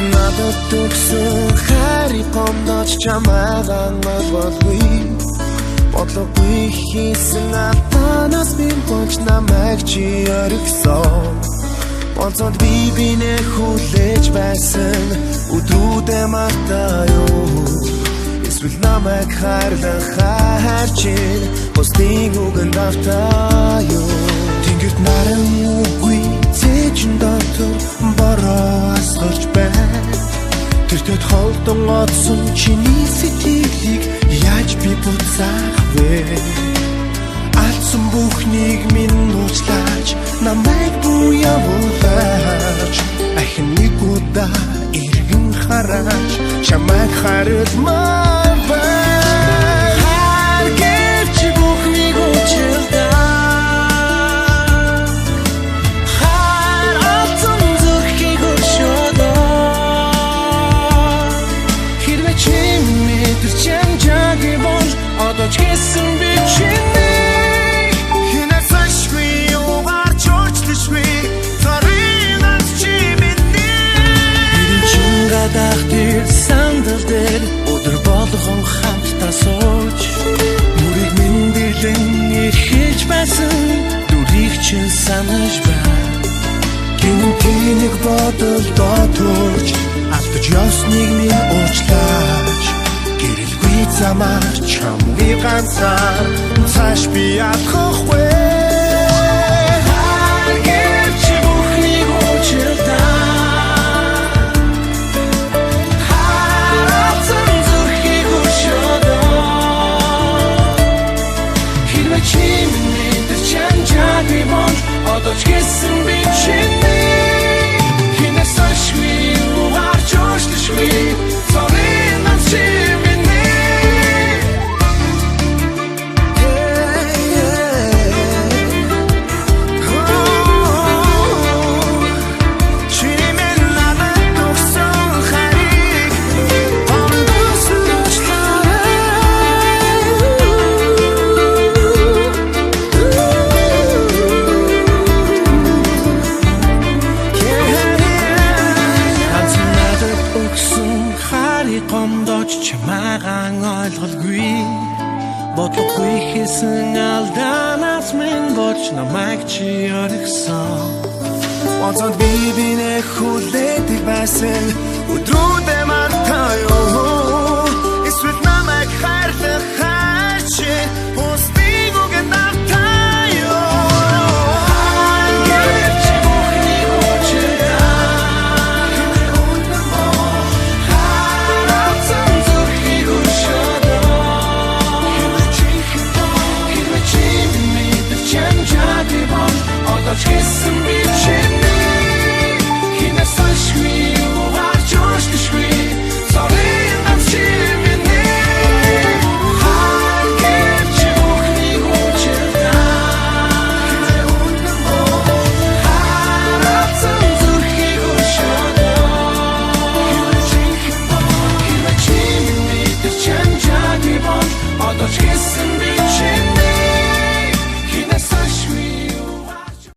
ганцхан надад төгсөн хайрыг гомдож чамайгаа олволгүй бодлоггүй хийсэн атанаас би болж намайг чи орхисон онцод би бинэ хүлээж байсан өдрүүдээ мартаа юу эсвэл намайг хайрчин бусдын үгэнд автаа юу тэнгэрт наран үгүй зээчин дотор бороо асгарч байна тэртэд холдон одсон чиний сэтгэлийг яаж би буцаах вэ алдсан бүхнийг минь уучлаач намайг буу явуулаач ахин нэг удаа иргэн хараач чамайг харилмаар бай харгэрч бүхнийг уучлаа Kissing bitchin me Хинасашгүй угаар чорчлышгүй Царинаас чи миний Чин гадах тэр сандал дээр Өдөр болгон хамтдаа сууж Нүрийг минь дэлэн эрхэж байсан Дүрийг чин санаж байна Гинтинийг бодолдоо төрж Алдаж явсныг минь уучлаач Гэрэлгүй замаар чамгүй ганцаар цааш би ятахгүй Харгэрч бүхнийг уучлаа Харацсан зүрхийг өшөөдөө Хэрвээ чи минь тэр чанжаагүй бол одоо ч гэсэн би чиний Хинээс ашгүй угаарч уучлашгүй Sorry not чи бодлоггүй хийсэн алдаанаас минь болж намайг чи орхисон онцод би бинэ хүлээдэг байсан өдрүүдээ мартаа юу